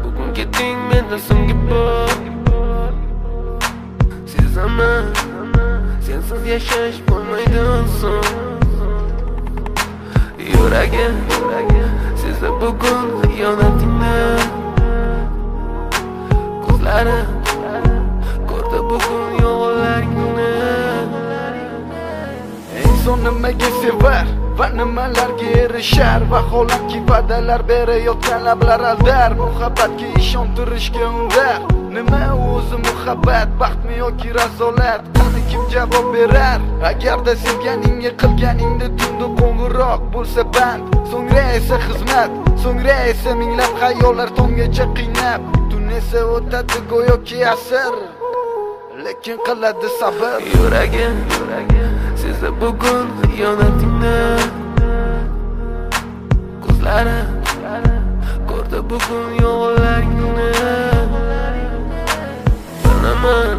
Bugun keting mendan so'nggi bor. Sezaman, sensiz yashash bo'lmaydi son. Yuragim sezdi bugun xiyonatingni. Ko'zlarim ko'rdi bugun yolg'onlaringni. Inson nimaga sevar va nimalarga erishar? Vaholanki va'dalar berayotgan lablar aldar. Muhabbatga ishontirishga undar. Nima o'zi muhabbat, baxtmi yoki razolat? Qani kim javob berar? Agarda sevganingga qilganingda tunda qo'ng'iroq bo'lsa band, so'ngra esa xizmat, so'ngra esa minglab xayollar tonggacha qiynab, tun esa o'tadi go'yoki asr, lekin qiladi sabr. Yuragim sezdi bugun xiyonatingni. Ko'zlarim ko'rdi bugun yolg'onlaringni. Bilaman,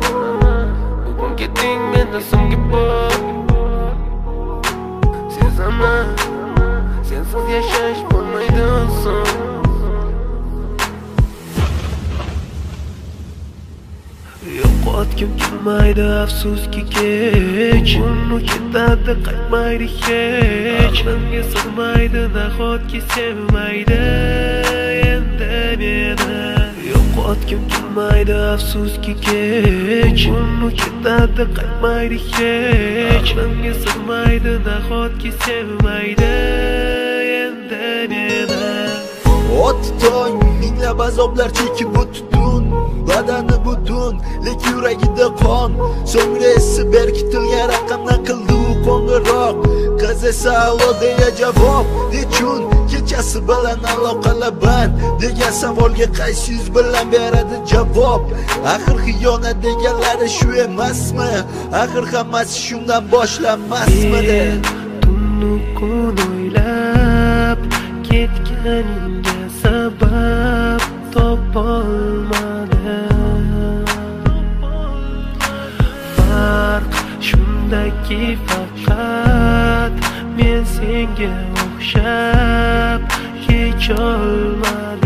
bugun keting mendan so'nggi bor. Sezaman, sensiz yashash bo'lmaydi son. Yo'qotgim kelmaydi afsuski kech. Uni ketadi qaytmaydi hech. Aqlimga sig'maydi nahotki sevmaydi endi meni. Yo'qotgim kelmaydi afsuski kech. Uni ketadi qaytmaydi hech. Aqlimga sig'maydi nahotki sevmaydi endi meni. Ot tong minglab azoblar chekib o'tdun, badani butun, lek yuragida qon. So'ngra esi berkitilgan raqamdan qildi u qo'ng'iroq. Qiz esa alo deya javob. Nechun kechasi bilan aloqalar band degan savolga qaysi yuz bilan beradi javob? Axir xiyonat deganlari shu emasmi? Axir hammasi shundan boshlanmasmidi? Tunni kun o'ylab ketganingga sabab topolmadim. Farq shundaki faqat men senga o'xshab kecholmadim.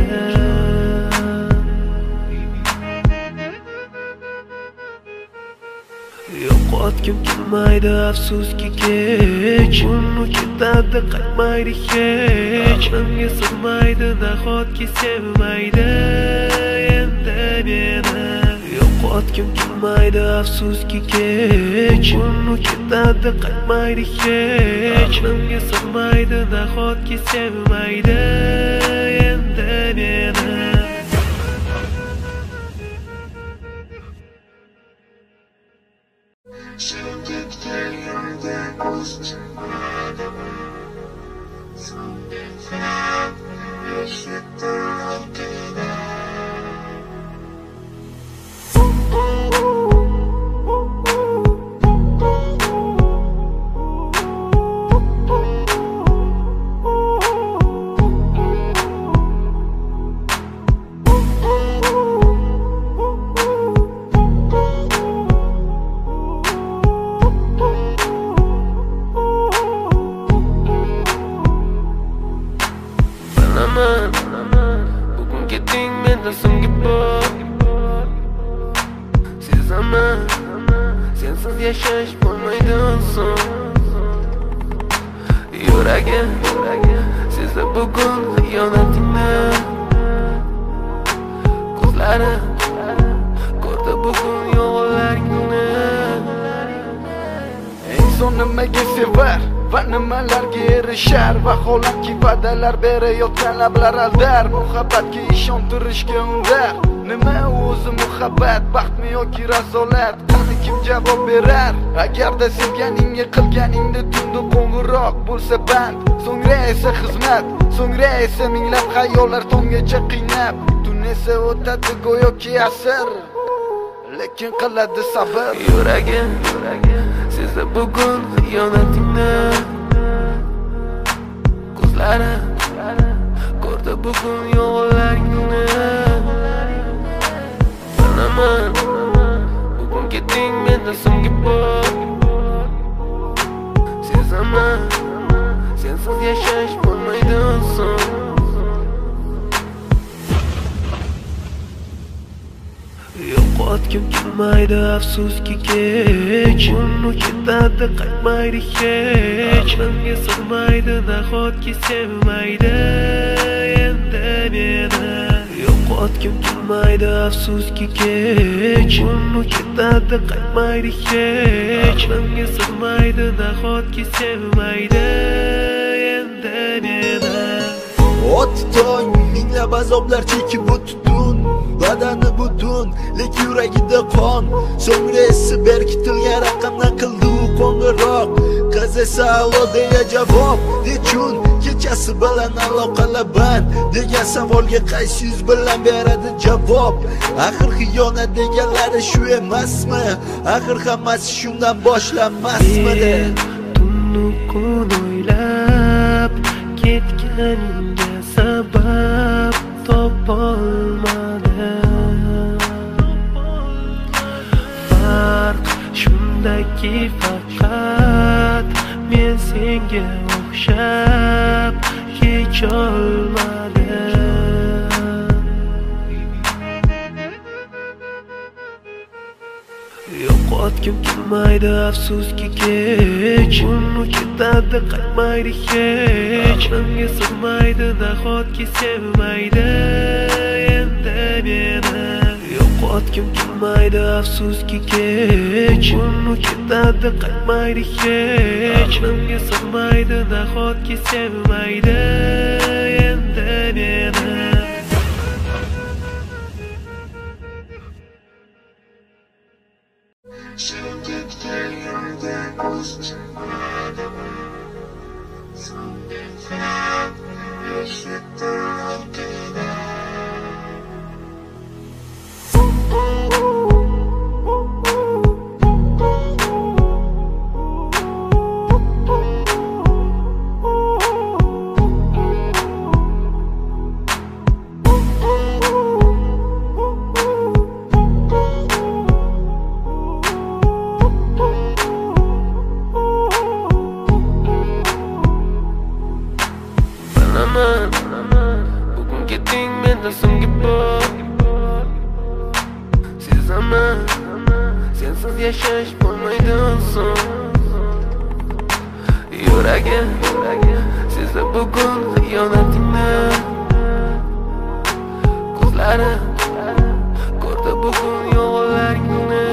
Yo'qotgim kelmaydi afsuski kech. Uni ketadi qaytmaydi hech. Aqlimga sig'maydi nahotki sevmaydi endi meni. Yo'qotgim kelmaydi afsuski kech. Uni ketadi qaytmaydi hech. Aqlimga sig'maydi nahotki sevmaydi endi meni. Bugun keting mendan so'nggi bor. Sezaman, sensiz yashash bo'lmaydi son. Yuragim sezdi bugun xiyonatingni. Ko'zlarim ko'rdi bugun yolg'onlaringni. Inson nimaga sevar va nimalarga erishar? Vaholanki va'dalar berayotgan lablar aldar. Muhabbatga ishontirishga undar. Nima o'zi muhabbat, baxtmi yoki razolat? Qani kim javob berar? Agarda sevganingga qilganingda tunda qo'ng'iroq bo'lsa band, so'ngra esa xizmat, so'ngra esa minglab xayollar tomgacha qiynab, tun esa o'tadi go'yoki asr, lekin qiladi sabr. Yuragim sezdi bugun xiyonatingni, ko'zlarim ko'rdi bugun yolg'onlaringni. Bilaman bugun ketding mendan so'nggi bor, sezaman sensiz yashash bo'lmaydi oson. Yo'qotgim kelmaydi afsuski kech, uni ketadi qaytmaydi hech. Menga sig'maydi nahotki sevmaydi endi meni. Yo'qotgim kelmaydi afsuski kech, uni ketadi qaytmaydi hech. Menga sig'maydi nahotki sevmaydi endi meni. Ot tong minglab azoblar chekib o'tdun, badani butun, lek yuragida qon. So'ngra esi berkitilgan raqamdan qildi u qo'ng'iroq. Qiz esa allo deya javob, nechun kechasi bilan aloqalar band degan savolga qaysi yuz bilan beradi javob? Axir xiyonat deganlari shu emasmi? Axir hammasi shundan boshlanmasmidi? Tunni kun o'ylab ketganingga sabab topolmadim. Farq shundaki faqat men senga o'xshab kecholmadim. Yo'qotgim kelmaydi afsuski kech, uni ketadi qaytmaydi hech. Menga sig'maydi nahotki sevmaydi endi meni. Yo'qotgim kelmaydi afsuski kech, uni ketadi qaytmaydi hech. Menga sig'maydi nahotki sevmaydi endi meni. Bugun ketding mendan so'nggi bor, sezaman sensiz yashash bo'lmaydi oson. Yuragim sezdi bugun xiyonatingni, ko'zlarim ko'rdi bugun yolg'onlaringni.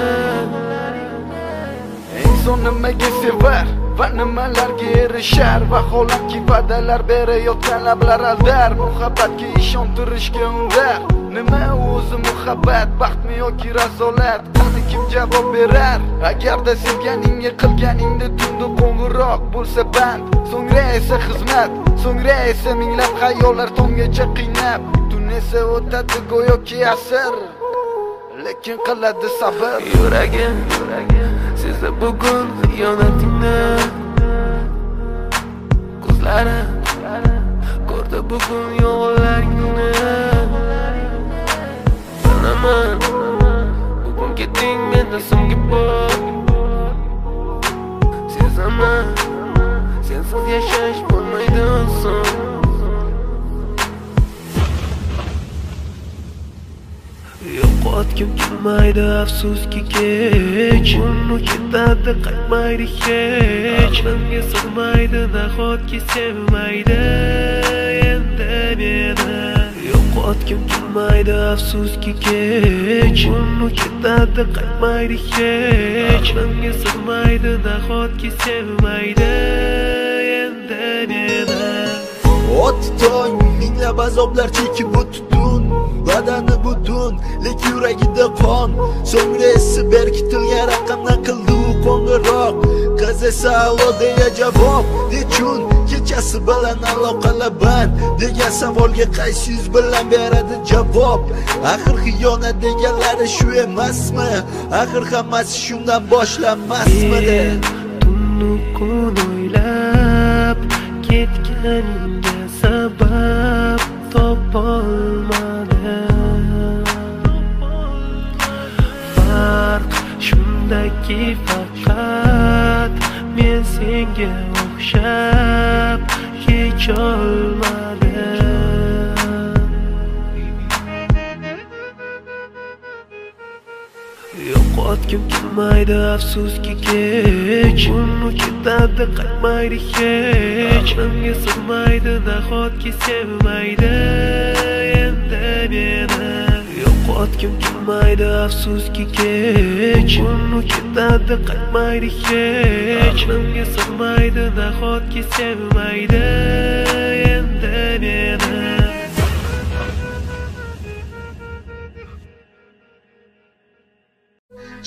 Inson nimaga sevar va nimalarga erishar? Vaholanki va'dalar berayotgan lablar aldar, muhabbatga ishontirishga undar. Nima o'zi muhabbat, baxtmi yoki razolat? Qani kim javob berar? Agarda sevganingga qilganingda tunda qo'ng'iroq bo'lsa band, so'ngra esa xizmat, so'ngra esa minglab xayollar tomgacha qiynab, tun esa o'tadi go'yoki asr, lekin qiladi sabr. Yuragim sezdi bugun xiyonatingni, ko'zlarim ko'rdi bugun yolg'onlaringni. Bilaman bugun ketding mendan so'nggi bor, sezaman sensiz yashash bo'lmaydi oson. Yo'qotgim kelmaydi afsuski kech, uni ketadi qaytmaydi hech. Menga sig'maydi nahotki sevmaydi endi meni. Yo'qotgim kelmaydi afsuski kech, uni ketadi qaytmaydi hech. Menga sig'maydi nahotki sevmaydi endi meni. Ot tong minglab azoblar chekib o'tdun, badani butun lek yuragida qon. So'ngra esi berkitilgan raqamdan qildi u qo'ng'iroq. Qiz esa alo deya javob. Nechun kechasi bilan aloqalar band degan savolga qaysi yuz bilan beradi javob? Axir xiyonat deganlari shu emasmi? Axir hammasi shundan boshlanmasmidi? Tunni kun o'ylab ketganingga sabab topolmadim. Farq shundaki faqat men senga o'xshab kecholmadim. Yo'qotgim kelmaydi afsuski kech, uni ketadi qaytmaydi hech. Menga sig'maydi nahotki sevmaydi endi meni. Yo'qotgim kelmaydi afsuski kech, uni ketadi qaytmaydi hech. Menga sig'maydi nahotki sevmaydi endi meni.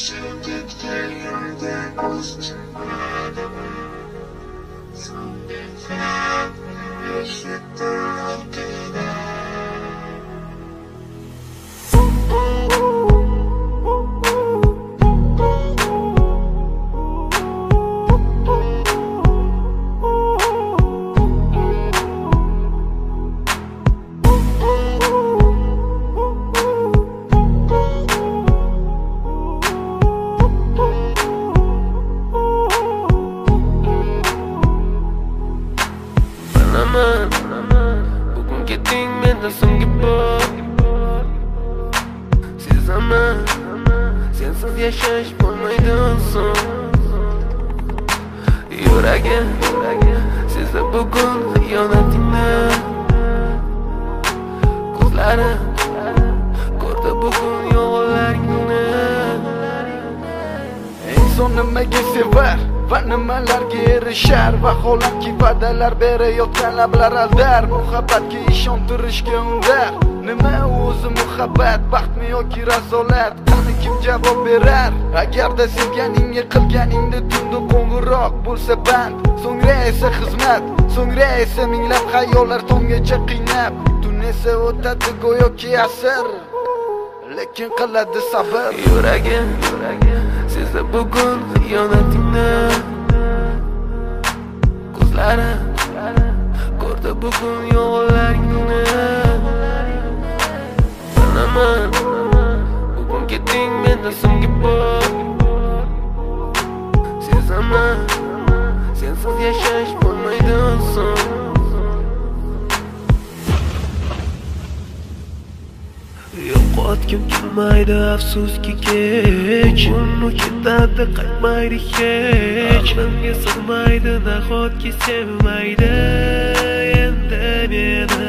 Sen gittin yoldan ko'zimdan So'ngan eshitdim oldidan bugun ketding mendan so'nggi bor. Sezaman sensiz yashash bo'lmaydi oson. Yuragim sezdi bugun xiyonatingni. Ko'zlarim ko'rdi bugun yolg'onlaringni. Inson nimaga sevar va nimalarga erishar? Vaholanki va'dalar berayotgan lablar aldar. Muhabbatga ishontirishga undar. Nima o'zi muhabbat, baxtmi yoki razolat? Qani kim javob berar? Agarda sevganingga qilganingda tunda qo'ng'iroq bo'lsa band, so'ngra esa xizmat, so'ngra esa minglab xayollar tonggacha qiynab. Tun esa o'tadi go'yoki asr, lekin qiladi sabr. Yuragim sezdi bugun xiyonatingni. Ko'zlarim ko'rdi bugun yolg'onlaringni. Bilaman bugun ketding mendan so'nggi bor. Sezaman sensiz yashash bo'lmaydi oson. Yo'qotgim kelmaydi afsuski kech, uni ketadi qaytmaydi hech. Menga sig'maydi nahotki sevmaydi endi meni.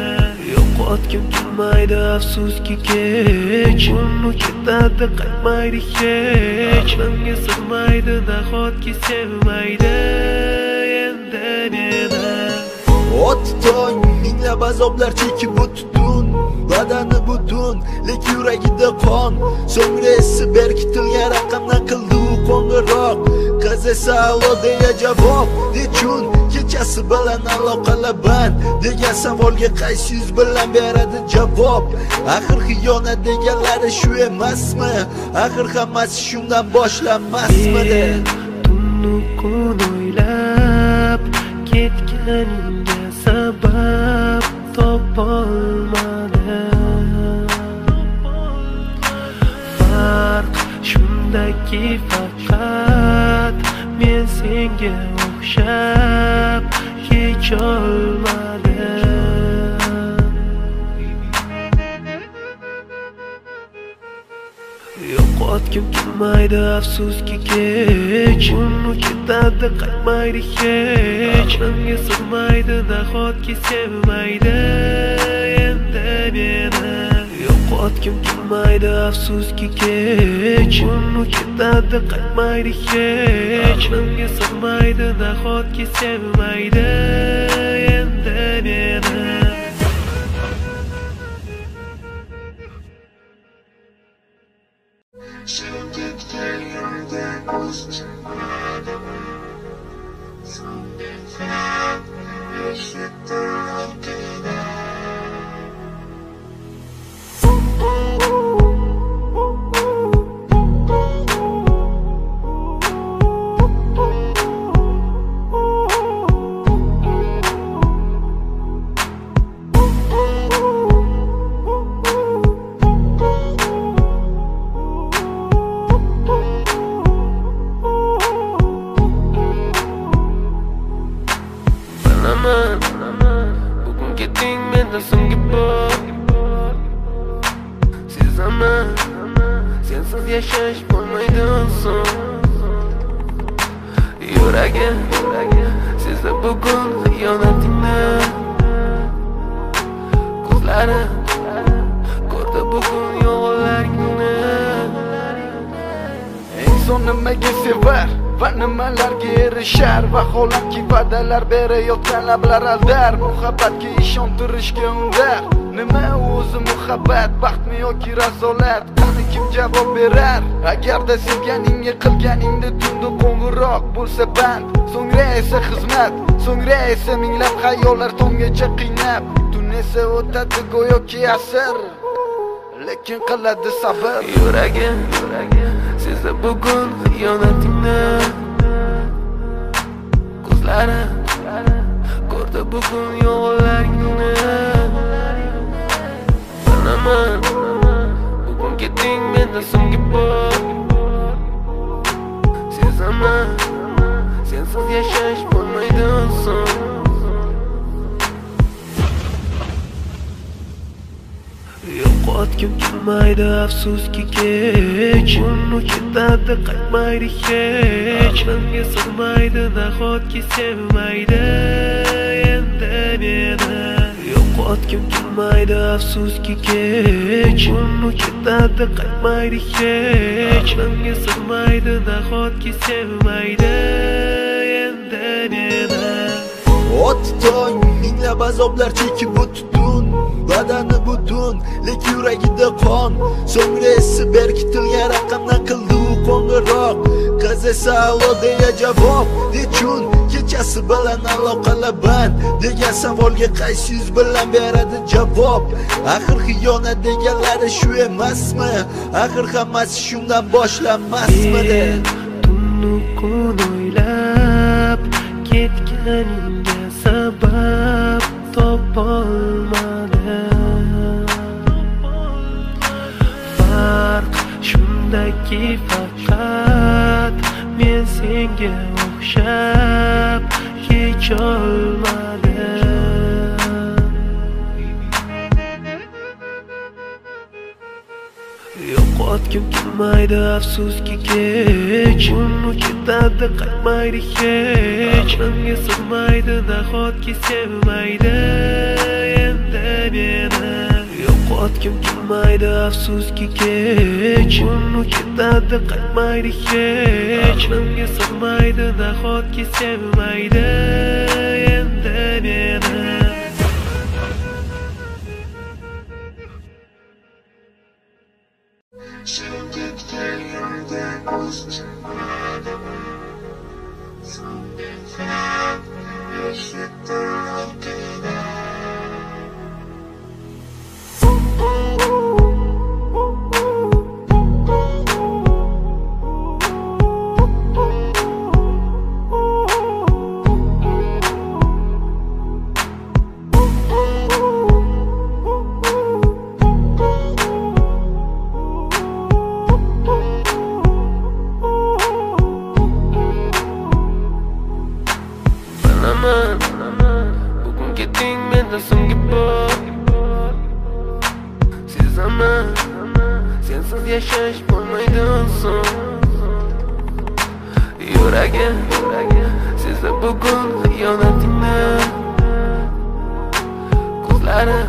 Yo'qotgim kelmaydi afsuski kech, uni ketadi qaytmaydi hech. Menga sig'maydi nahotki sevmaydi endi meni. Ot tong minglab azoblar chekib o'tdun, badani butun lek yuragida qon. So'ngra esi berkitilgan raqamdan qildi u qo'ng'iroq. Qiz esa alo deya javob. Nechun kechasi bilan aloqalar band degan savolga qaysi yuz bilan beradi javob? Axir xiyonat deganlari shu emasmi? Axir hammasi shundan boshlanmasmidi? Tunni kun o'ylab ketganingga sabab topolmadim. Farq shundaki faqat men senga o'xshab kecholmadim. Yo'qotgim kelmaydi afsuski kech, uni ketadi qaytmaydi hech. Menga sig'maydi nahotki sevmaydi endi meni. Yo'qotgim kelmaydi afsuski kech, uni ketadi qaytmaydi hech. Menga sig'maydi nahotki sevmaydi endi meni. menda so'nggi bor. Sezaman, sensiz yashash bo'lmaydi oson. Yuragim sezdi bugun xiyonatingni. Ko'zlarim ko'rdi bugun yolg'onlaringni. Inson nimaga sevar va nimalarga erishar? Vaholanki va'dalar berayotgan lablar aldar. Muhabbatga ishontirishga undar. Nima o'zi muhabbat, baxtmi yoki razolat? Qani kim javob berar? Agarda sevganingga qilganingda tunda qo'ng'iroq bo'lsa band, so'ngra esa xizmat, so'ngra esa minglab xayollar tonggacha qiynab. Tun esa o'tadi go'yoki asr, lekin qiladi sabr. Yuragim sezdi bugun xiyonatingni. Ko'zlarim ko'rdi bugun yolg'onlaringni. Bilaman bugun ketding menda so'nggi bor. Sezaman sensiz yashash bo'lmaydi oson. Yo'qotgim kelmaydi afsuski kech, uni ketadi qaytmaydi hech. Menga sig'maydi nahotki sevmaydi endi meni. Yo'qotgim kelmaydi afsuski kech, uni ketadi qaytmaydi hech. Menga sig'maydi nahotki sevmaydi endi meni. Ot tong minglab azoblar chekib o'tdun, badani butun, lek yuragida qon. So'ngra esi berkitilgan raqamdan qildi u qo'ng'iroq. Qiz esa allo deya javob. Nechun kechasi bilan aloqalar band degan savolga qaysi yuz bilan beradi javob? Axir xiyonat deganlari shu emasmi? Axir hammasi shundan boshlanmasmidi? Tunni kun o'ylab ketganingga sabab topolmadim. Farq shundaki faqat men senga o'xshab kecholmadim. Yo'qotgim kelmaydi afsuski kech, uni ketadi qaytmaydi hech. Menga sig'maydi nahotki sevmaydi endi meni. Yo'qotgim kelmaydi afsuski kech, uni ketadi qaytmaydi hech. Menga sig'maydi nahotki sevmaydi endi meni. Sen gitken yoldan ko'zimdan so'ngan eshitdim aytida. Bugun ketding menda so'nggi bor. Sezaman sensiz yashash bo'lmaydi oson. Yuragim sezdi bugun xiyonatingni. Ko'zlarim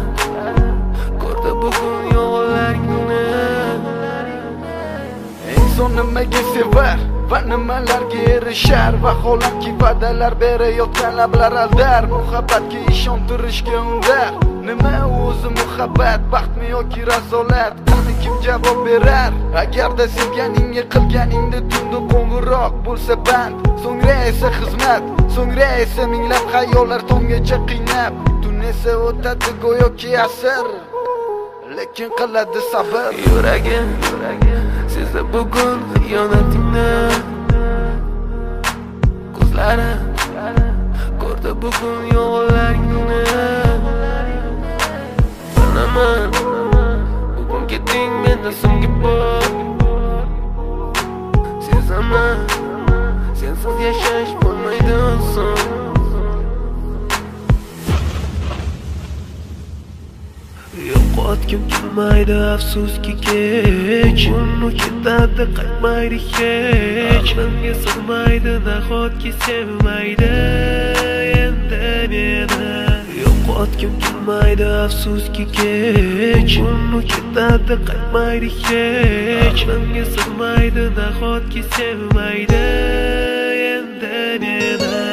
ko'rdi bugun yolg'onlaringni. Inson nimaga sevar va nimalarga erishar? Vaholanki va'dalar berayotgan lablar aldar. Muhabbatga ishontirishga undar. Nima o'zi muhabbat, baxtmi yoki razolat? Qani kim javob berar? Agarda sevganingga qilganingda tunda qo'ng'iroq bo'lsa band, so'ngra esa xizmat, so'ngra esa minglab xayollar tonggacha qiynab. Tun esa o'tadi go'yoki asr, lekin qiladi sabr. Yuragim sezdi bugun xiyonatingni. Ko'zlarim ko'rdi bugun yolg'onlaringni. Bilaman bugun ketding menda so'nggi bor. Sezaman sensiz yashash bo'lmaydi. 'Sen gitken yoldan ko'zimdan Yo'qotgim kelmaydi afsuski kech, uni ketadi qaytmaydi hech. Menga sig'maydi nahotki sevmaydi endi meni. Yo'qotgim kelmaydi afsuski kech, uni ketadi qaytmaydi hech. Menga sig'maydi nahotki sevmaydi endi meni.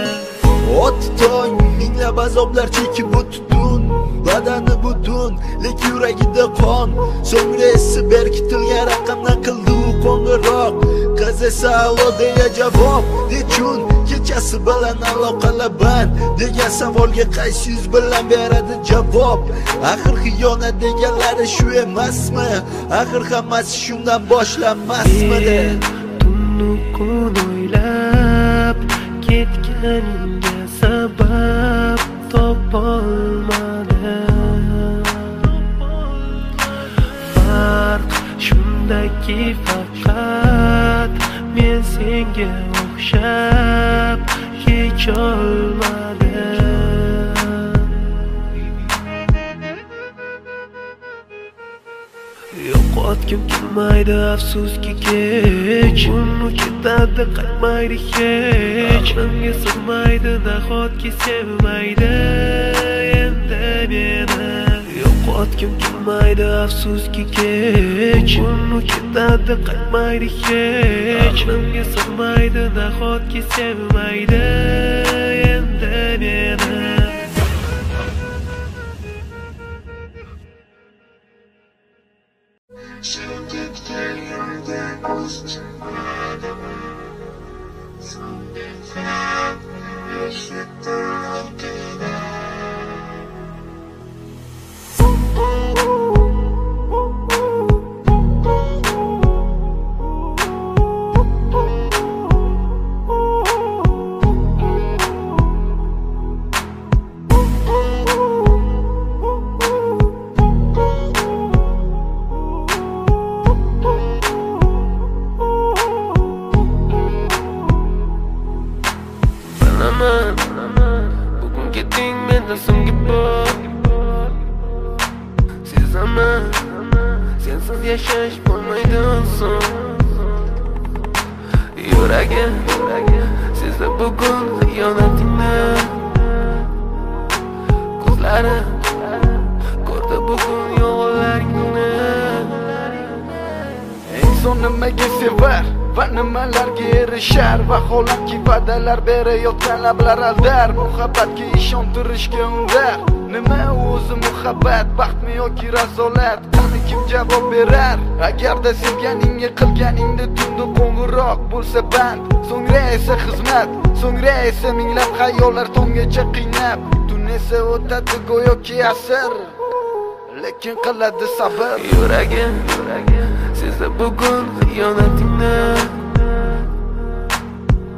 O'tding minglab azoblar chekib o'tding, badani butun, lek yuragida qon. So'ngra esi berkitilgan raqamdan qildi u qo'ng'iroq. Qiz esa alo deya javob, nechun kechasi bilan aloqalar band degan savolga qaysi yuz bilan beradi javob? Axir xiyonat deganlari shu emasmi? Axir hammasi shundan boshlanmasmidi? Tunni kun o'ylab ketganingga sabab topolmadim. Farq shundaki faqat men senga o'xshab kecholmadim. Yo'qotgim kelmaydi afsuski kech, uni ketadi qaytmaydi hech. Menga sig'maydi nahotki sevmaydi endi meni. Yo'qotgim kelmaydi afsuski kech, uni ketadi qaytmaydi hech. Menga sig'maydi nahotki sevmaydi endi meni. Sevdikten yoldan koşturmadım. Son defa eşittim hakkıyla. Bugun ketding mendan so'nggi bor. Sezaman, sensiz yashash bo'lmaydi oson. Yuragim sezdi bugun xiyonatingni. Ko'zlarim ko'rdi bugun yolg'onlaringni. Inson nimaga sevar va nimalarga erishar? Vaholanki va'dalar berayotgan lablar aldar. Muhabbatga ishontirishga undar. Nima o'zi muhabbat, baxtmi yoki razolat? Qani kim javob berar? Agarda sevganingga qilganingda tunda qo'ng'iroq bo'lsa band, so'ngra esa xizmat, so'ngra esa minglab xayollar tonggacha qiynab. Tun esa o'tadi go'yoki asr, lekin qiladi sabr. Yuragim sezdi bugun xiyonatingni.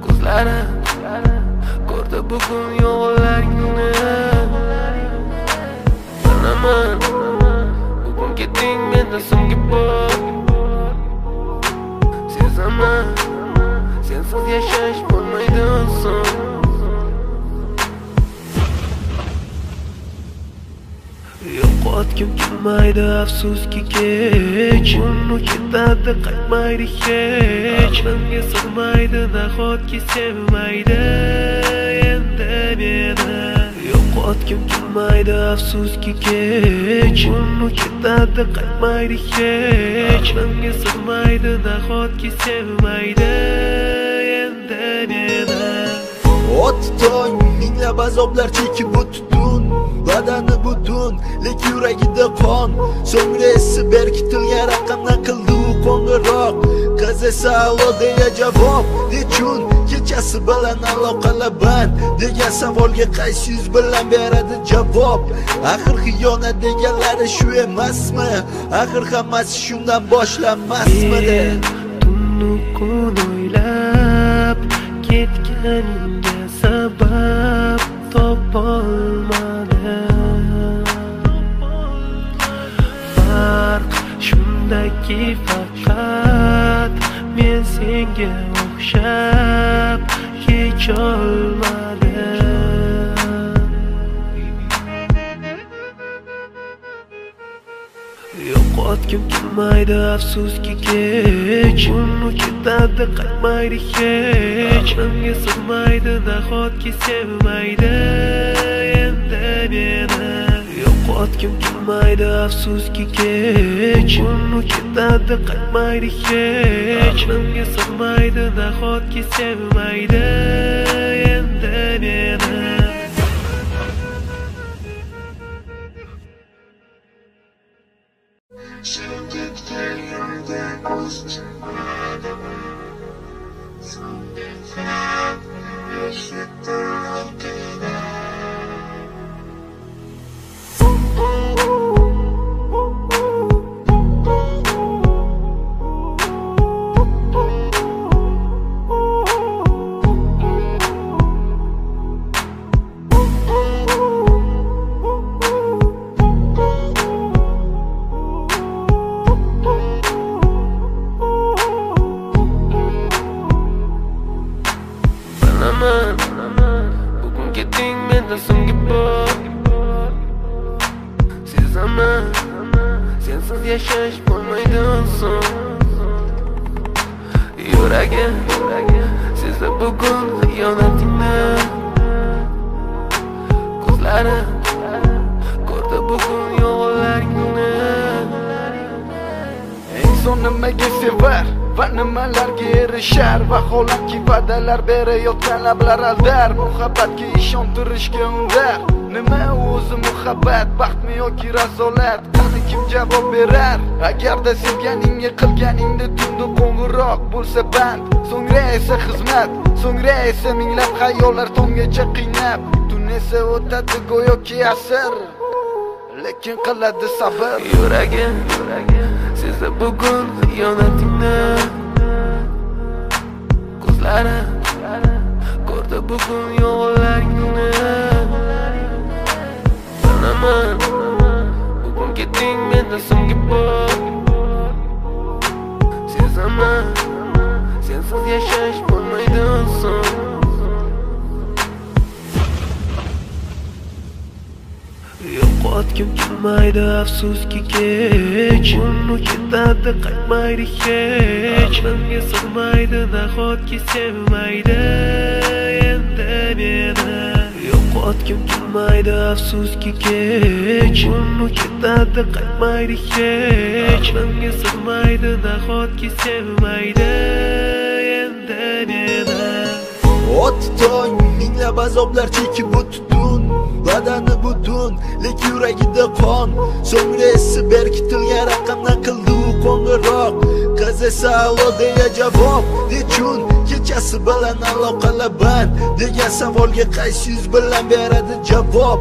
Ko'zlarim ko'rdi bugun yolg'onlaringni. Bilaman, bugun ketding mendan so'nggi bor. Sezaman, sensiz yashash bo'lmaydi oson. Yo'qotgim kelmaydi afsuski kech, uni ketadi qaytmaydi hech. Menga sig'maydi nahotki sevmaydi endi meni. Yo'qotgim kelmaydi afsuski kech, uni ketadi qaytmaydi hech. Menga sig'maydi nahotki sevmaydi endi meni. O'tding minglab azoblar chekib o'tding, badani butun, lek yuragida qon. So'ngra esi berkitilgan raqamdan qildi u qo'ng'iroq. Qiz esa alo deya javob, nechun kechasi bilan aloqalar band degan savolga qaysi yuz bilan beradi javob? Axir xiyonat deganlari shu emasmi? Axir hammasi shundan boshlanmasmidi? Tunni kun o'ylab ketganingga sabab topolmadim. Farq shundaki faqat men senga o'xshab kecholmadim. Yo'qotgim kelmaydi afsuski kech, uni ketadi qaytmaydi hech. Menga sig'maydi nahotki sevmaydi endi meni. Yo'qotgim kelmaydi afsuski kech, uni ketadi qaytmaydi hech. Menga sig'maydi nahotki sevmaydi endi meni. Bugun ketding mendan so'nggi bor. Sezaman, sensiz yashash bo'lmaydi oson. Yuragim sezdi bugun xiyonatingni. Ko'zlarim ko'rdi bugun yolg'onlaringni. Inson nimaga sevar va nimalarga erishar? Vaholanki va'dalar berayotgan lablar aldar. Muhabbatga ishontirishga undar. Nima o'zi muhabbat, baxtmi yoki razolat? Qani kim javob berar? Agarda sevganingga qilganingda tunda qo'ng'iroq bo'lsa band, so'ngra esa xizmat, so'ngra esa minglab xayollar tonggacha qiynab. Tun esa o'tadi go'yoki asr, lekin qiladi sabr. Yuragim sezdi bugun xiyonatingni. Ko'zlarim ko'rdi bugun yolg'onlaringni. Bilaman, bugun ketding mendan so'nggi bor. Sezaman, sensiz yashash bo'lmaydi oson. Yo'qotgim kelmaydi afsuski kech, uni ketadi qaytmaydi hech. Menga sig'maydi nahotki sevmaydi endi meni. Yo'qotgim kelmaydi afsuski kech, uni ketadi qaytmaydi hech. Menga sig'maydi nahotki sevmaydi endi meni. O'tdi tong, minglab azoblar chekib o'tdun. Badani butun, lek yuragida qon. So'ngra esi berkitilgan raqamdan qildi u qo'ng'iroq. Qiz esa allo deya javob. Nechun kechasi bilan aloqalar band degan savolga qaysi yuz bilan beradi javob?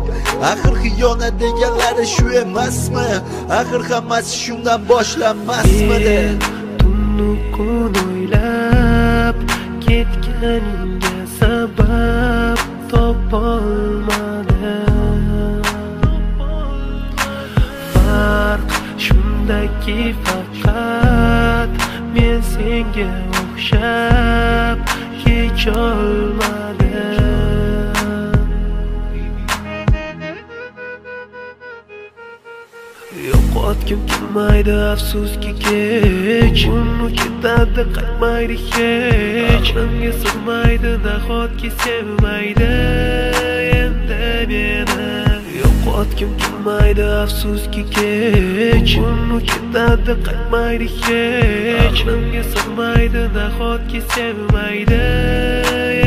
Axir xiyonat deganlari shu emasmi? Axir hammasi shundan boshlanmasmidi? Tunni kun o'ylab ketganingga sabab topolmadim. Farq shundaki faqat men senga o'xshab kecholmadim. Yo'qotgim kelmaydi afsuski kech, uni ketadi qaytmaydi hech. Menga sig'maydi nahotki sevmaydi endi meni. Yo'qotgim kelmaydi afsuski kech, uni ketadi qaytmaydi hech. Menga sig'maydi nahotki sevmaydi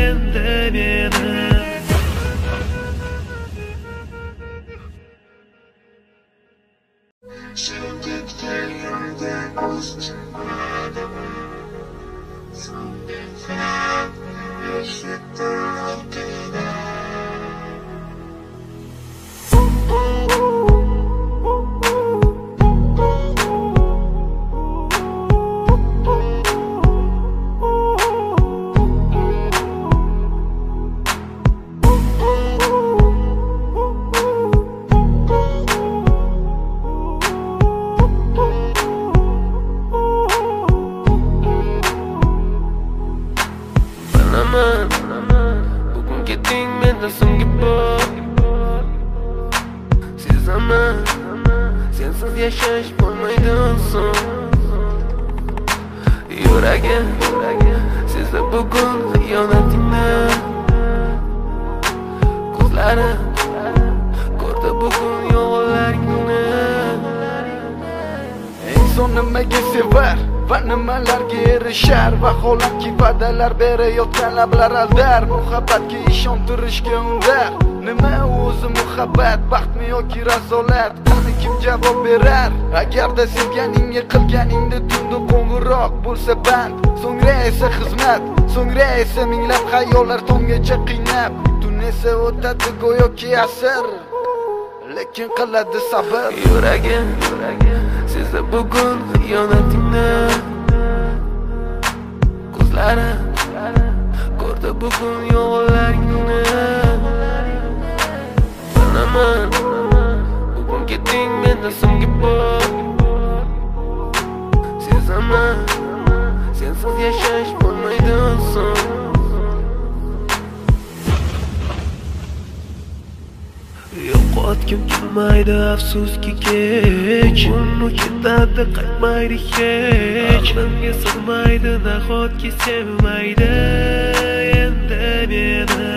endi meni. Bugun ketding mendan so'nggi bor. Sezaman, sensiz yashash bo'lmaydi so'ng. Yuragim sezdi bugun xiyonatingni, ko'zlari ko'rdi bugun yolg'onlaringni. Inson nimaga sevar va nimalarga erishar, vaholanki va'dalar berayotgan lablar aldar, muhabbatga ishontirishga undar. Nima o'zi muhabbat, baxtmi yoki razolat? Qani kim javob berar? Agarda sevganingga qilganingda tunda qo'ng'iroq bo'lsa band, so'ngra esa xizmat, so'ngra esa minglab xayollar tomgacha qiynab, tun esa o'tadi go'yoki asr, lekin qiladi sabr. Yuragim sezdi bugun xiyonatingni, ko'zlari ko'rdi bugun yolg'onlaringni. Bilaman bugun ketding mendan so'nggi bor, sezaman sensiz yashash bo'lmaydi so'ng. Yo'qotgim kelmaydi afsuski kech, uni ketadi qaytmaydi hech. Menga sig'maydi nahotki sevmaydi endi meni.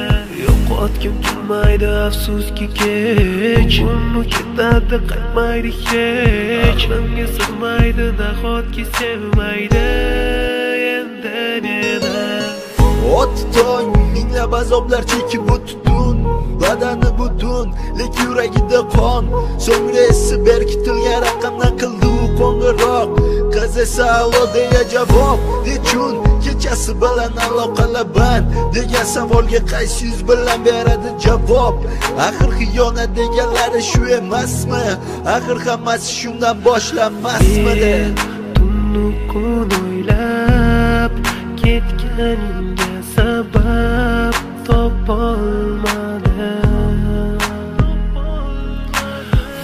Yo'qotgim kelmaydi afsuski kech, uni ketadi qaytmaydi hech. Menga sig'maydi nahotki sevmaydi endi meni. O'tdi tong, minglab azoblar chekib o'tdun, badani butun, lekin yuragida qon. So'ngra esi berkitilgan raqamdan qildi u qo'ng'iroq. Qiz esa allo deya javob, nechun kechasi bilan aloqalar band degan savolga qaysi yuz bilan beradi javob? Axir xiyonat deganlari shu emasmi? Axir hammasi shundan boshlanmasmidi? Tunni kun o'ylab ketganingga sabab topolmadim.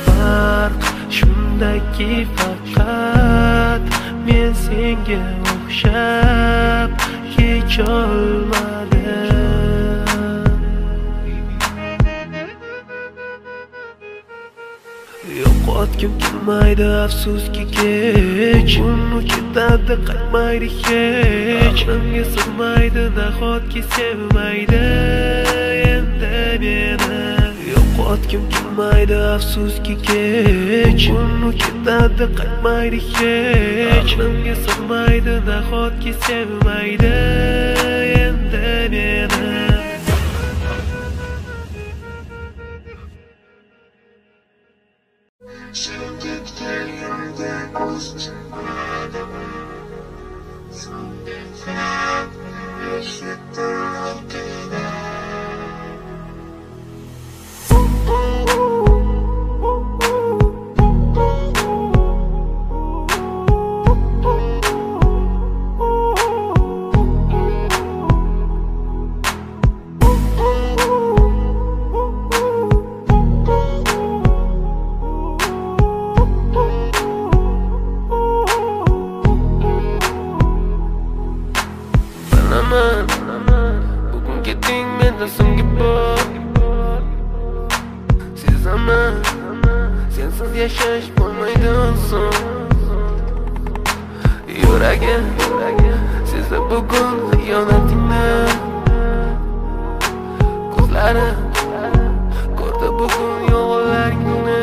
Farq shundaki faqat men senga o'xshab kecholmadim. Yo'qotgim kelmaydi afsuski kech, uni ketadi qaytmaydi hech. Menga sig'maydi nahotki sevmaydi endi meni. Yo'qotgim kelmaydi afsuski kech, uni ketadi qaytmaydi hech. Menga sig'maydi nahotki sevmaydi endi meni. Bugun ketding mendan so'nggi bor, sezaman sensiz yashash bo'lmaydi so'ng. Yuragim sezdi bugun xiyonatingni, ko'zlari ko'rdi bugun yolg'onlaringni.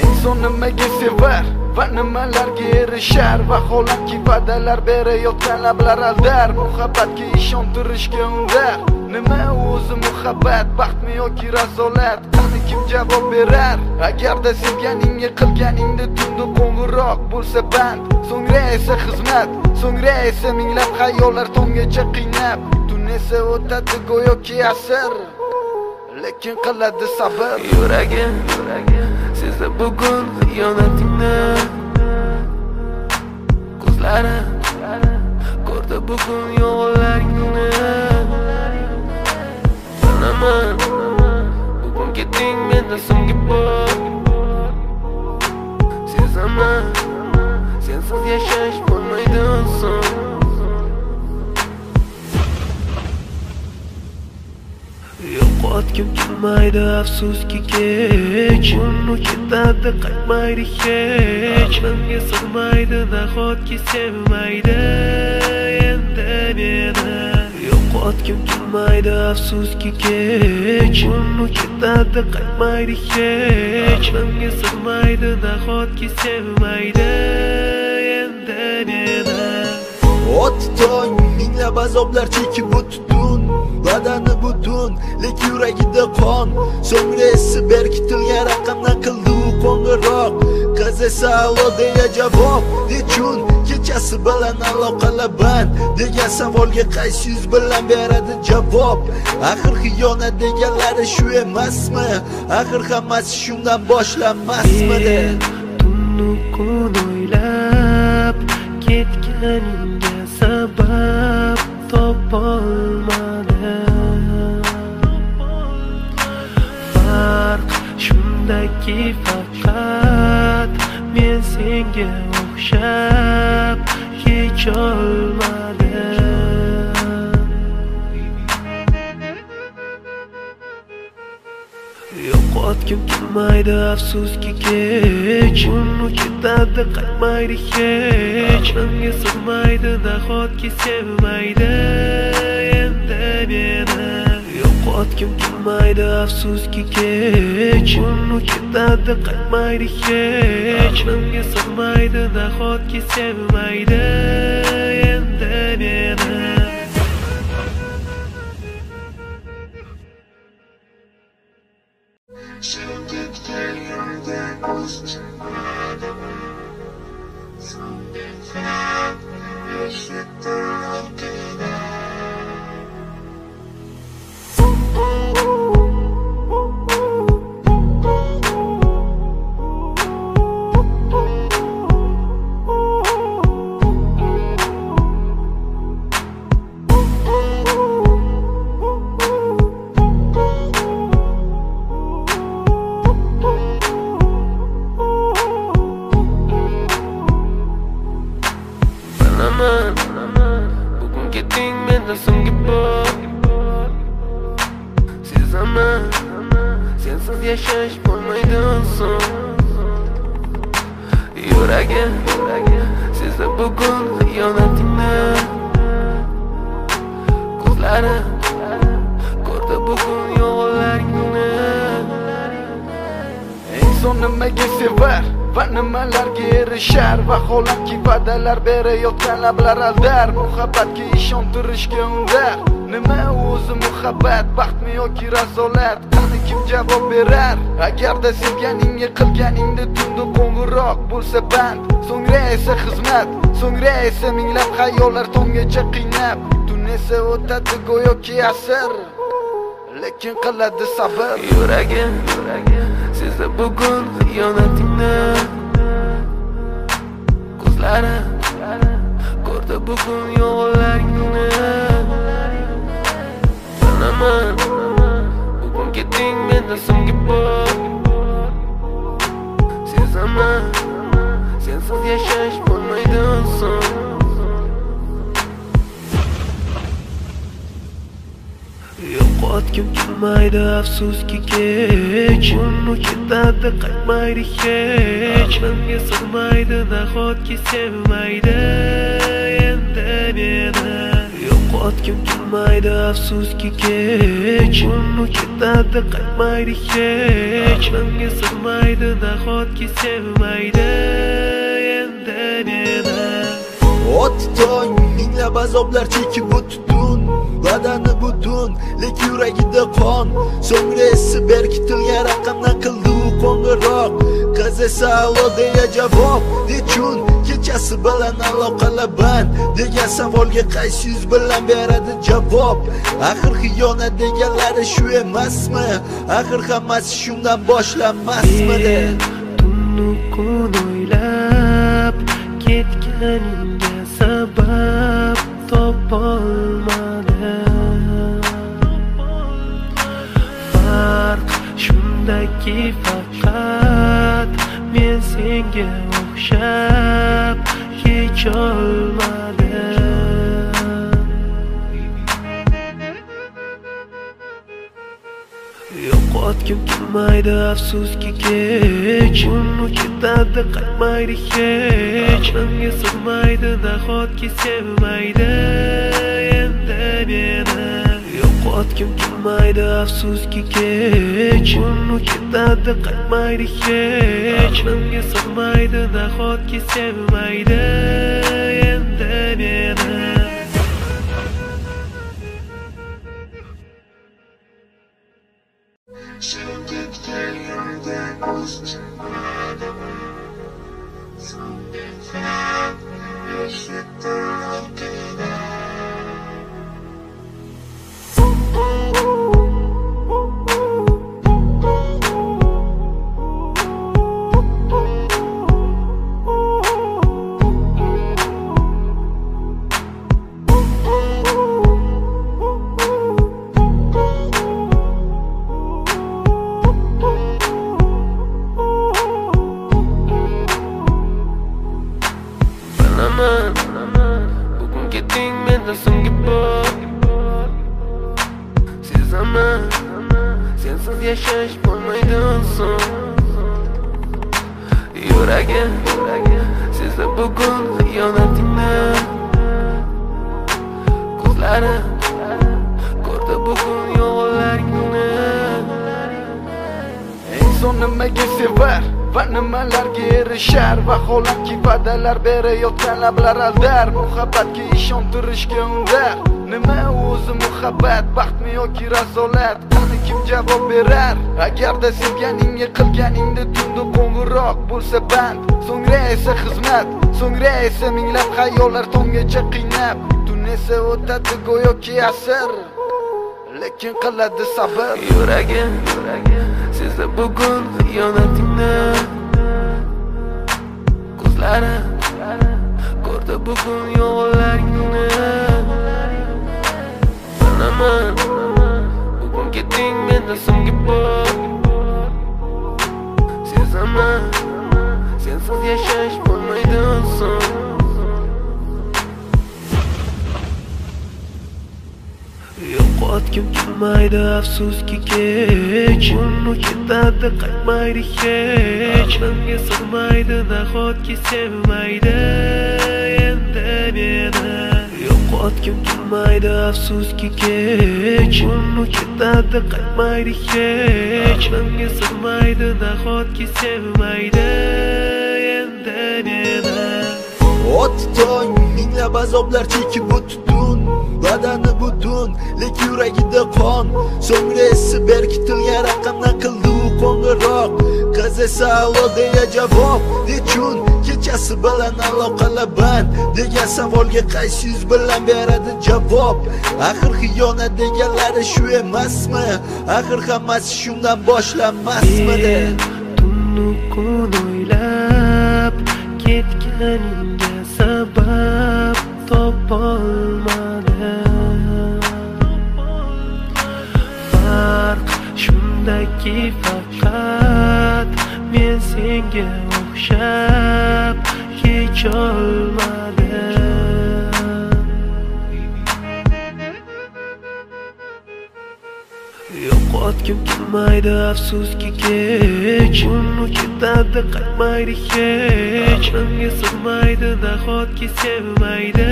Inson nimaga sevar va nimalarga erishar, vaholanki va'dalar berayotgan lablar aldar, muhabbatga ishontirishga undar. Nima o'zi muhabbat, baxtmi yoki razolat? Qani kim javob berar? Agarda sevganingga qilganingda tunda qo'ng'iroq bo'lsa band, so'ngra esa xizmat, so'ngra esa minglab xayollar tomgacha qiynab, tun esa o'tadi go'yoki asr, lekin qiladi sabr. Yuragim sezdi bugun xiyonatingni, ko'zlari ko'rdi bugun yolg'onlaringni. Bilaman bugun ketding mendan so'nggi bor, sezaman sensiz yashash bo'lmaydi so'ng. Yo'qotgim kelmaydi afsuski kech, uni ketadi qaytmaydi hech. Menga sig'maydi nahotki sevmaydi endi meni. Yo'qotgim kelmaydi afsuski kech, uni ketadi qaytmaydi hech. Menga sig'maydi nahotki sevmaydi endi meni. O'tdi tong, minglab azoblar chekib o'tdun, badani butun, lek yuragida qon. So'ngra esi berkitilgan raqamdan qildi u qo'ng'iroq. Qiz esa alo deya javob, nechun kechasi bilan aloqalar band degan savolga qaysi yuz bilan beradi javob? Axir xiyonat deganlari shu emasmi? Axir hammasi shundan boshlanmasmidi? Tunni kun o'ylab ketganingga sabab topolmadim. Farq shundaki faqat men senga o'xshab kecholmadim. Yo'qotgim kelmaydi afsuski kech, uni ketadi qaytmaydi hech. Menga sig'maydi nahotki sevmaydi endi meni. Yo'qotgim kelmaydi afsuski kech, uni ketadi qaytmaydi hech. Menga sig'maydi nahotki sevmaydi endi meni. Sending failure that was tonight. Something fun, you should do like it. Bugun ketding mendan so'nggi bor. Sezaman, sensiz yashash bo'lmaydi oson. Yuragim sezdi bugun xiyonatingni. Ko'zlarim ko'rdi bugun yolg'onlaringni. Inson nimaga sevar va nimalarga erishar? Vaholanki va'dalar berayotgan lablar aldar. Muhabbatga ishontirishga undar. Nima o'zi muhabbat, baxtmi yoki razolat? Qani kim javob berar? Agarda sevganingga qilganingda tunda qo'ng'iroq bo'lsa band, so'ngra esa xizmat, so'ngra esa minglab xayollar tonggacha qiynab. Tun esa o'tadi go'yoki asr, lekin qiladi sabr. Yuragim sezdi bugun xiyonatingni. Ko'zlarim ko'rdi bugun yolg'onlaringni. Bilaman, bugun ketding mendan so'nggi bor. Sezaman, sensiz yashash bo'lmaydi oson. Yo'qotgim kelmaydi afsuski kech, uni ketadi qaytmaydi hech. Menga sig'maydi nahotki sevmaydi endi meni. Yo'qotgim kelmaydi afsuski kech, uni ketadi qaytmaydi hech. Menga sig'maydi nahotki sevmaydi endi meni. O'tdi tong, minglab azoblar chekib o'tdun, badani butun, lek yuragida qon. So'ngra esi berkitilgan raqamdan qildi u qo'ng'iroq. Qiz esa alo deya javob, nechun kechasi bilan aloqalar band degan savolga qaysi yuz bilan beradi javob? Axir xiyonat deganlari shu emasmi? Axir hammasi shundan boshlanmasmidi? Tunni kun o'ylab ketganingga sabab topolmadim. Farq shundaki faqat men senga o'xshab kecholmadim. Yo'qotgim kelmaydi afsuski kech, uni ketadi qaytmaydi hech. Menga sig'maydi nahotki sevmaydi endi meni. Yo'qotgim kelmaydi afsuski kech, uni ketadi qaytmaydi hech. Menga sig'maydi nahotki sevmaydi endi meni. Bugun ketding mendan so'nggi bor. Sezaman, sensiz yashash bo'lmaydi so'ng. Yuragim sezdi bugun xiyonatingni. Ko'zlarim ko'rdi bugun yolg'onlaringni. Inson nimaga sevar va nimalarga erishar? Vaholanki va'dalar berayotgan lablar aldar. Muhabbatga ishontirishga undar. Nima o'zi muhabbat, baxtmi yoki razolat? Qani kim javob berar? Agarda sevganingga qilganingda tunda qo'ng'iroq bo'lsa band, so'ngra esa xizmat, so'ngra esa minglab xayollar tonggacha qiynab. Tun esa o'tadi go'yoki asr, lekin qiladi sabr. Yuragim sezdi bugun xiyonatingni. Ko'zlarim ko'rdi bugun yolg'onlaringni. Bilaman, bugun ketding mendan so'nggi bor. Sezaman, sensiz yashash bo'lmaydi so'ng. Yo'qotgim kelmaydi afsuski kech, uni ketadi qaytmaydi hech. Menga sig'maydi nahotki sevmaydi endi meni. Yo'qotgim kelmaydi afsuski kech, uni ketadi qaytmaydi hech. Menga sig'maydi nahotki sevmaydi endi meni. Ot tong minglab azoblar chekib o'tdun, badani butun, lek yuragida qon. So'ngra esi berkitilgan raqamdan qildi u qo'ng'iroq. Qiz esa alo deya javob. Nechun kechasi bilan aloqalar band degan savolga qaysi yuz bilan beradi javob? Axir xiyonat deganlari shu emasmi? Axir hammasi shundan boshlanmasmidi? Tunni kun o'ylab ketganingga sabab topolmadim. Farq shundaki faqat men senga o'xshab kecholmadim. Yo'qotgim kelmaydi afsuski kech, uni ketadi qaytmaydi hech. Menga sig'maydi nahotki sevmaydi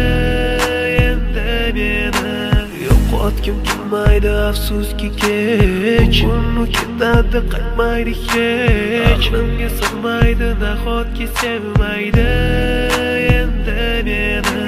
endi meni. Yo'qotgim kelmaydi afsuski kech, uni ketadi qaytmaydi hech. Menga sig'maydi nahotki sevmaydi endi meni.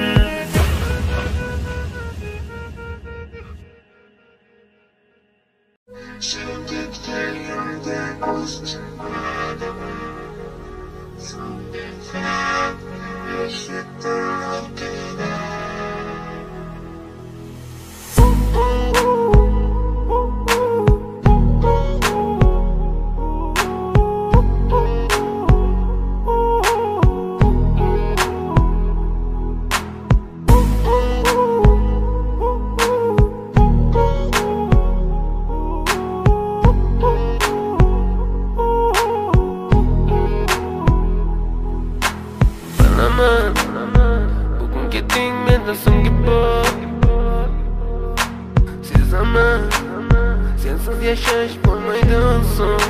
sensiz yashash bo'lmaydi so'ng.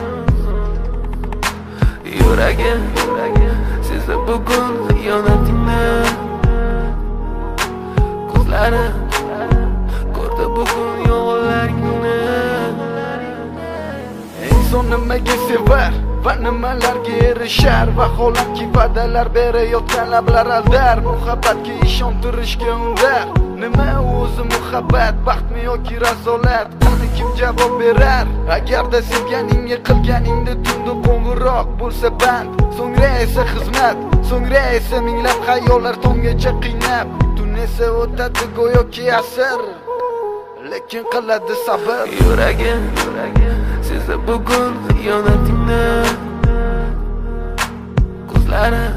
Yuragim sezdi bugun xiyonatingni, ko'zlarim ko'rdi bugun yolg'onlaringni. Inson nimaga sevar va nimalarga erishar, vaholanki va'dalar berayotgan lablar aldar, muhabbatga ishontirishga undar. Nima o'zi muhabbat, baxtmi yoki razolat? Qani kim javob berar? Agarda sevganingga qilganingda tunda qo'ng'iroq bo'lsa band, so'ngra esa xizmat, so'ngra esa minglab xayollar tonggacha qiynab, tun esa o'tadi go'yoki asr, lekin qiladi sabr. Yuragim sezdi bugun xiyonatingni, ko'zlarim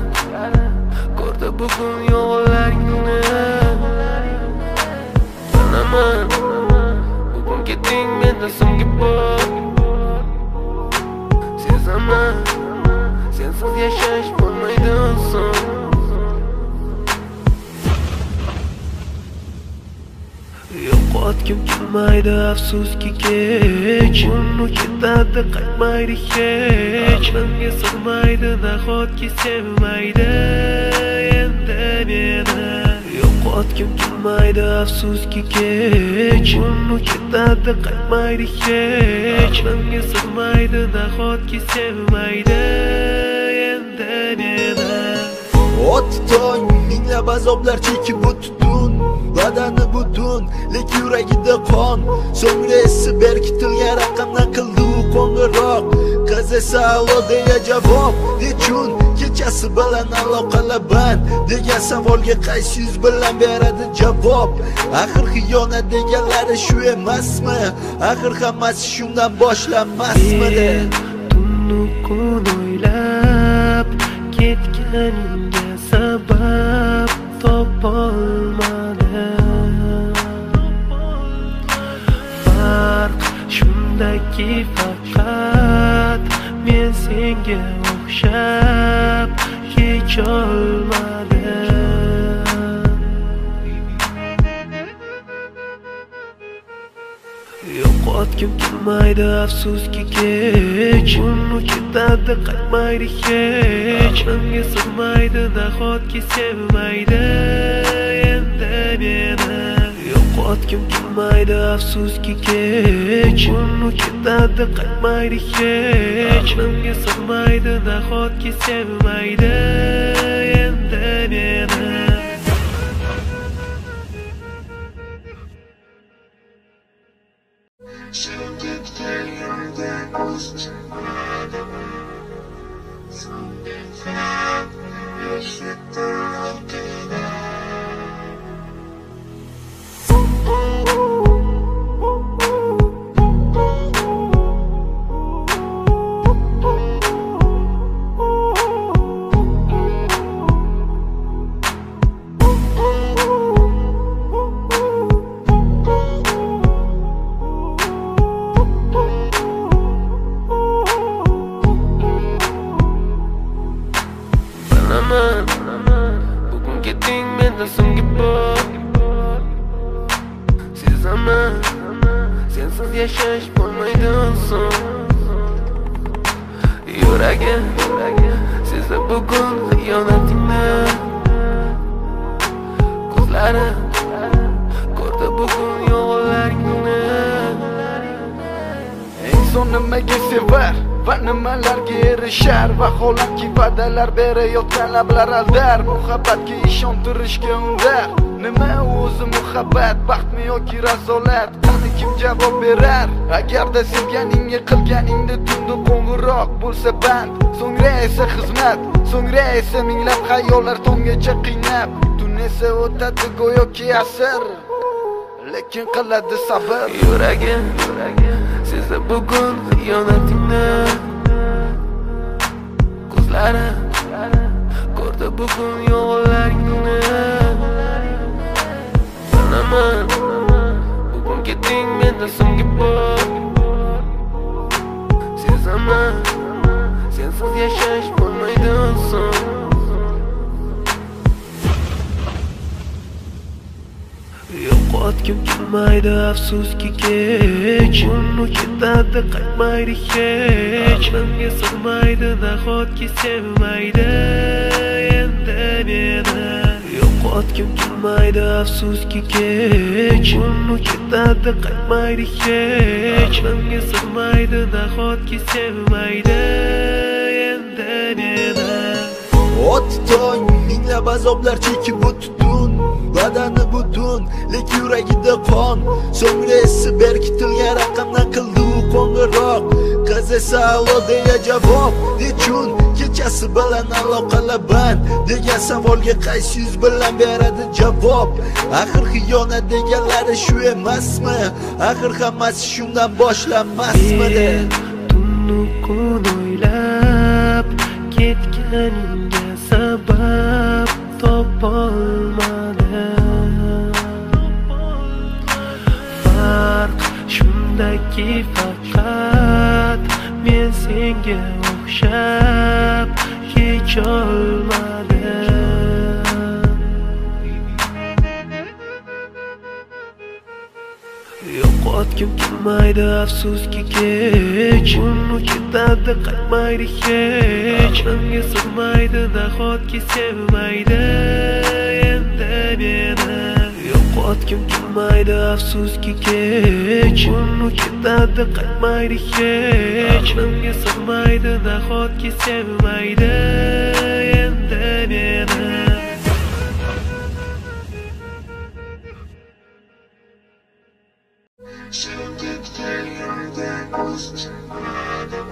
ko'rdi bugun yolg'onlaringni. Bilaman bugun ketding menda so'nggi bor, sezaman sensiz yashash bo'lmaydi so'ng. Yo'qotgim kelmaydi afsuski kech, uni ketadi qaytmaydi hech. Menga sig'maydi nahotki sevmaydi endi meni. Yo'qotgim kelmaydi afsuski kech, uni ketadi qaytmaydi hech. Menga sig'maydi nahotki sevmaydi endi meni. Ot tong minglab azoblar chekib o'tdun, badani butun, lek yuragida qon. So'ngra esi berkitilgan raqamdan qildi u qo'ng'iroq. Qiz esa allo deya javob. Nechun kechasi bilan aloqalar band degan savolga qaysi yuz bilan beradi javob? Axir xiyonat deganlari shu emasmi? Axir hammasi shundan boshlanmasmidi? Tunni kun o'ylab ketganingga sabab topolmadim. Farq shundaki faqat men senga o'xshab kecholmadim. Yo'qotgim kelmaydi afsuski kech, uni ketadi qaytmaydi hech. Menga sig'maydi nahotki sevmaydi endi meni. Yo'qotgim kelmaydi afsuski kech, uni ketadi qaytmaydi hech. Menga sig'maydi nahotki sevmaydi endi meni. Sevdikler yoldan uzunmadı, sondikler eşittir altına. Bugun ketding menda so'nggi bor, sezaman sensiz yashash bo'lmaydi so'ng. Yuragim sezdi bugun xiyonatingni, ko'zlarim ko'rdi bugun yolg'onlaringni. Inson nimaga sevar va nimalarga erishar, vaholanki va'dalar berayotgan lablar aldar, muhabbatga ishontirishga undar. Nima o'zi muhabbat, baxtmi yoki razolat? Qani kim javob berar? Agarda sevganingga qilganingda tunda qo'ng'iroq bo'lsa band, so'ngra esa xizmat, so'ngra esa minglab xayollar tonggacha qiynab, tun esa o'tadi go'yoki asr, lekin qiladi sabr. Yuragim sezdi bugun xiyonatingni, ko'zlarim ko'rdi bugun yolg'onlaringni. Bilaman bugun ketding menda so'nggi bor, sezaman sensiz yashash bo'lmaydi so'ng. yo'qotgim kelmaydi afsuski kech uni ketadi qaytmaydi hech menga sig'maydi nahotki sevmaydi endi meni yo'qotgim kelmaydi afsuski kech uni ketadi qaytmaydi hech menga sig'maydi nahotki sevmaydi endi meni Ot tong minglab azoblar chekib o'tdun badani butun lek yuragida qon so'ngra esi berkitilgan raqamdan qildi u qo'ng'iroq qiz esa allo deya javob nechun kechasi bilan aloqalar band degan savolga qaysi yuz bilan beradi javob axir xiyonat deganlari shu emasmi axir hammasi shundan boshlanmasmidi tunnu kun o'ylab ketganingga sabab topolmadim farq shundaki faqat men senga o'xshab kecholmadim yo'qotgim kelmaydi afsuski kech uni ketadi qaytmaydi hech menga sig'maydi nahotki sevmaydi endi meni yo'qotgim kelmaydi afsuski kech uni ketadi qaytmaydi hech menga sig'maydi nahotki sevmaydi endi meni Sevdik yerde koşturmadım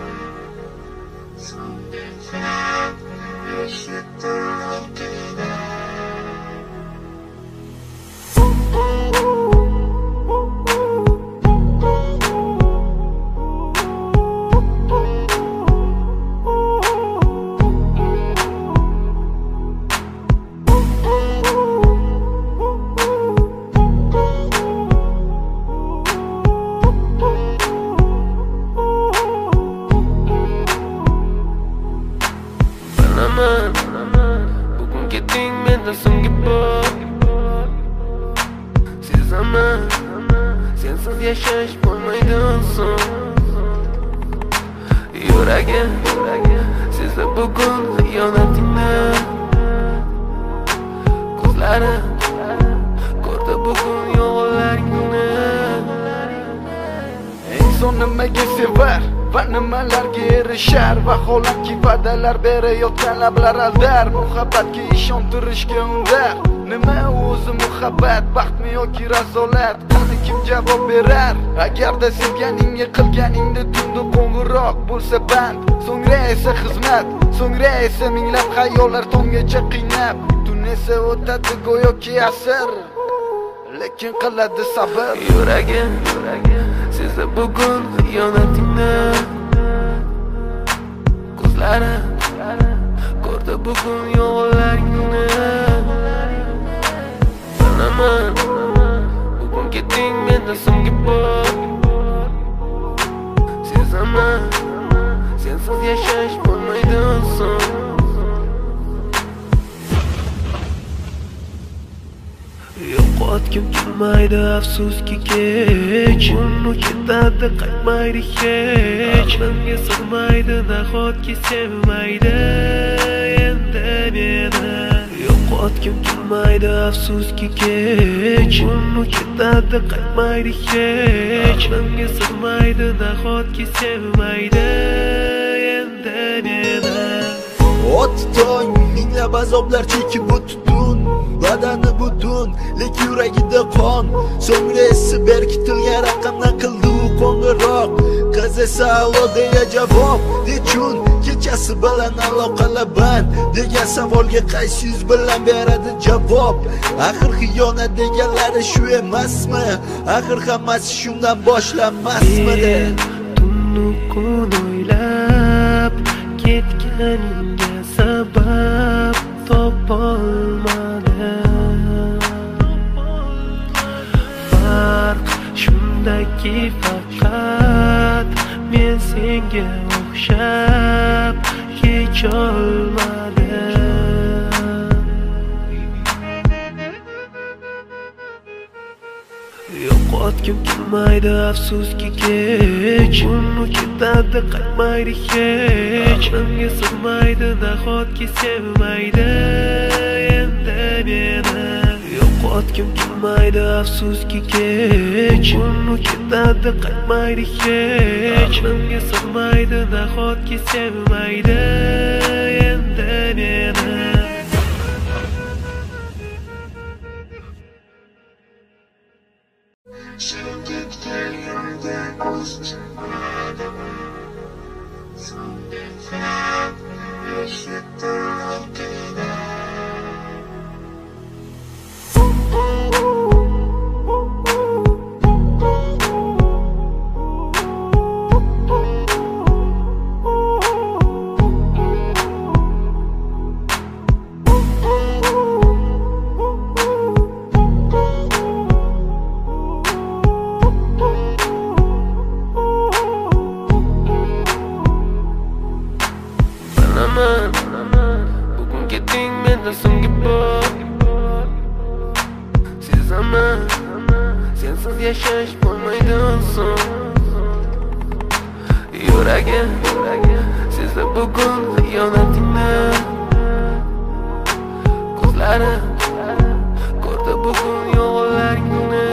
Son defa eşittim gene Bugun ketding mendan so'nggi bor Sezaman sensiz yashash bo'lmaydi oson Yuragim sezdi bugun xiyonatingni Ko'zlarim ko'rdi bugun yolg'onlaringni Inson nimaga sevar va nimalarga erishar vaholanki va'dalar berayotgan lablar aldar muhabbatga ishontirishga undar nima o'zi muhabbat baxtmi yoki razolat qani kim javob berar agarda sevganingga qilganingda tunda qo'ng'iroq bo'lsa band so'ngra esa xizmat so'ngra esa minglab xayollar tonggacha qiynab tun esa o'tadi go'yoki asr lekin qiladi sabr Yuragim sezdi bugun xiyonatingni Ko'zlarim ko'rdi bugun yolg'onlaringni Bilaman bugun ketding mendan so'nggi bor Sezaman sensiz yashash bo'lmaydi oson yo'qotgim kelmaydi afsuski kech uni ketadi qaytmaydi hech menga sig'maydi nahotki sevmaydi endi meni yo'qotgim kelmaydi afsuski kech uni ketadi qaytmaydi hech menga sig'maydi nahotki sevmaydi endi meni Ot tong minglab azoblar chekib o'tdun badani butun lek yuragida qon so'ngra esi berkitilgan raqamdan qildi u qo'ng'iroq qiz esa allo deya javob nechun kechasi bilan aloqalar band degan savolga qaysi yuz bilan beradi javob axir xiyonat deganlari shu emasmi axir hammasi shundan boshlanmasmidi tunnu kun o'ylab ketganingga sabab topolmadim farq shundaki faqat men senga o'xshab kecholmadim. Yo'qotgim kelmaydi afsuski kech, uni ketadi qaytmaydi hech. Menga sig'maydi nahotki sevmaydi endi meni. Yo'qotgim kelmaydi afsuski kech, uni ketadi qaytmaydi hech. Menga sig'maydi nahotki sevmaydi endi meni. Bugun ketding mendan so'nggi bor. Sezaman, sensiz yashash bo'lmaydi oson. Yuragim sezdi bugun xiyonatingni. Ko'zlarim ko'rdi bugun yolg'onlaringni.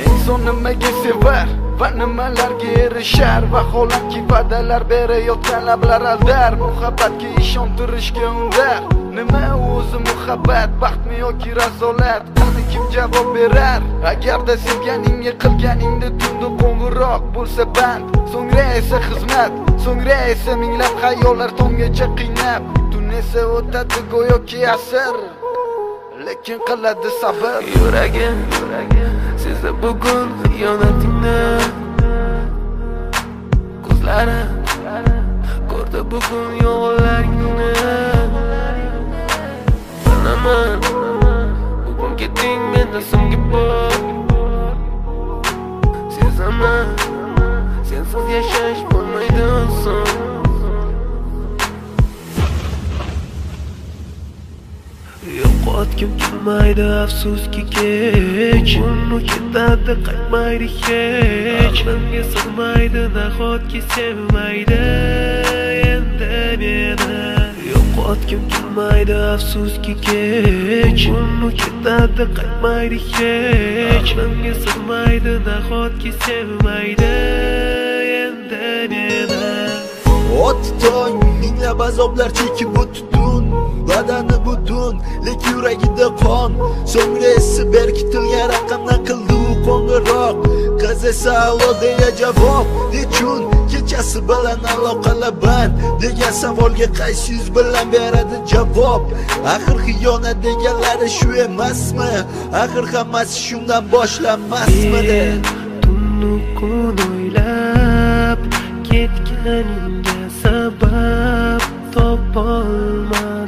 Inson nimaga sevar va nimalarga erishar? Vaholanki va'dalar berayotgan lablar aldar. Muhabbatga ishontirishga undar. Nima o'zi muhabbat, baxtmi yoki razolat? Qani kim javob berar? Agarda sevganingga qilganingda tunda qo'ng'iroq bo'lsa band, so'ngra esa xizmat, so'ngra esa minglab xayollar tonggacha qiynab. Tun esa o'tadi go'yoki asr, lekin qiladi sabr. Yuragim sezdi bugun xiyonatingni. Ko'zlarim ko'rdi bugun yolg'onlaringni. Bilaman, bugun ketding mendan so'nggi bor. Sezaman, sensiz yashash bo'lmaydi oson. Yo'qotgim kelmaydi afsuski kech, uni ketadi qaytmaydi hech. Menga sig'maydi nahotki sevmaydi endi meni. Yo'qotgim kelmaydi afsuski kech, uni ketadi qaytmaydi hech. Menga sig'maydi nahotki sevmaydi endi meni. O'tdi tong, minglab azoblar chekib o'tdun, badani butun, lek yuragida qon. So'ngra esi berkitilgan raqamdan qildi u qo'ng'iroq. Qiz esa allo deya javob. Nechun kechasi bilan aloqalar band degan savolga qaysi yuz bilan beradi javob? Axir xiyonat deganlari shu emasmi? Axir hammasi shundan boshlanmasmidi? Tunni kun o'ylab ketganingga sabab topolmadim.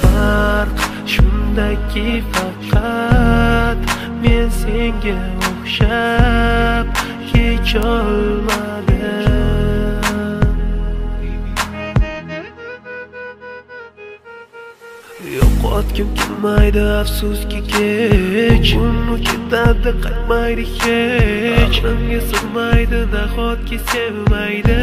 Farq shundaki faqat men senga o'xshab kecholmadim. Yo'qotgim kelmaydi afsuski kech, uni ketadi qaytmaydi hech. Menga sig'maydi nahotki sevmaydi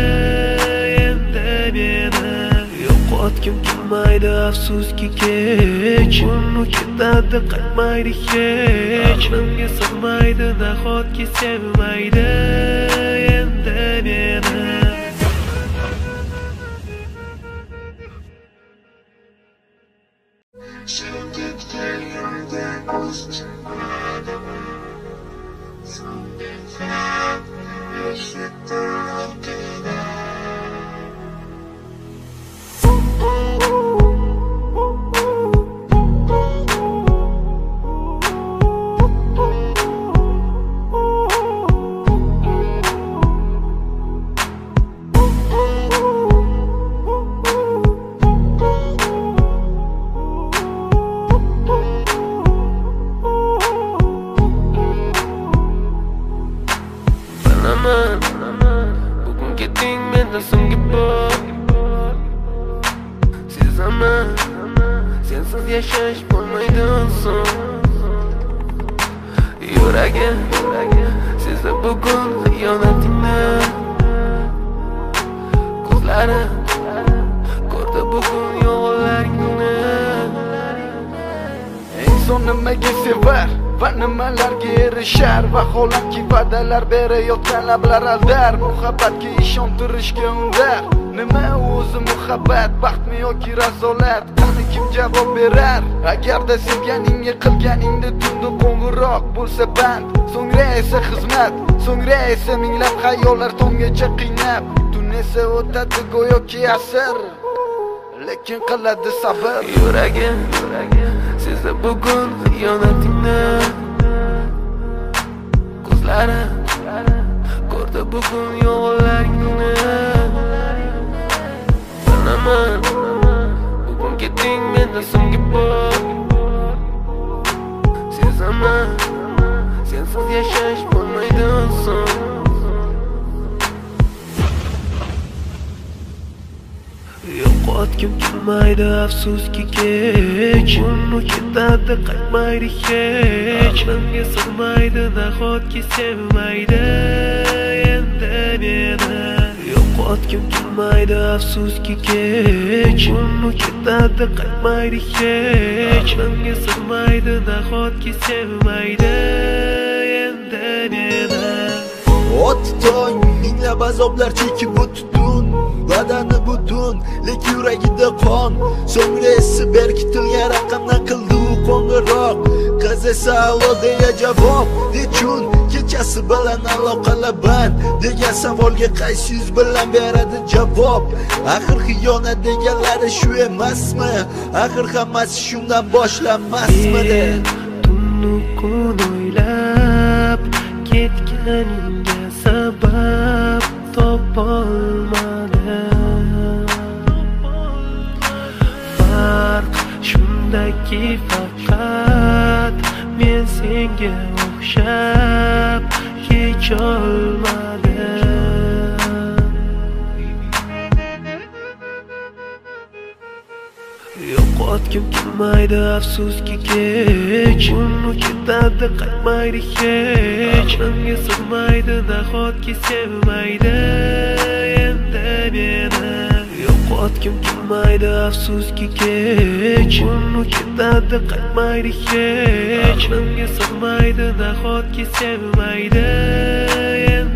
endi meni. Yo'qotgim kelmaydi afsuski kech, uni ketadi qaytmaydi hech. Menga sig'maydi nahotki sevmaydi endi meni. Bugun ketding mendan so'nggi bor. Sezaman, sensiz yashash bo'lmaydi oson. so'ng yuragim sezdi bugun xiyonatingni ko'zlarim ko'rdi bugun yolg'onlaringni Inson nimaga sevar va nimalarga erishar vaholanki va'dalar berayotgan lablar aldar muhabbatga ishontirishga undar nima o'zi muhabbat baxtmi yoki razolat qani kim javob berar agarda sevganingga qilganingda tunda qo'ng'iroq bo'lsa band so'ngra esa xizmat so'ngra esa minglab xayollar tonggacha qiynab tun esa o'tadi go'yoki asr lekin qiladi sabr yuragim sezdi bugun xiyonatingni ko'zlarim ko'rdi bugun yolg'onlaringni bilaman bugun ketding mendan so'nggi bor sezaman sensiz yashash bo'lmaydi oson Yo'qotgim kelmaydi afsuski kech uni ketadi qaytmaydi hech menga sig'maydi nahotki sevmaydi endi meni Yo'qotgim kelmaydi afsuski kech uni ketadi qaytmaydi hech menga sig'maydi nahotki sevmaydi endi meni O'tdi tong minglab azoblar chekib o'tdun badani butun lek yuragida qon so'ngra esi berkitilgan raqamdan qildi u qo'ng'iroq qiz esa allo deya javob nechun kechasi bilan aloqalar band degan savolga qaysi yuz bilan beradi javob axir xiyonat deganlari shu emasmi axir hammasi shundan boshlanmasmidi tunni kun o'ylab ketganingga sabab topolmadim farq shundaki faqat men senga o'xshab kecholmadim Yo'qotgim kelmaydi afsuski kech uni ketadi qaytmaydi hech menga sig'maydi nahotki sevmaydi endi meni Yo'qotgim kelmaydi afsuski kech uni ketadi qaytmaydi hech menga sig'maydi nahotki sevmaydi endi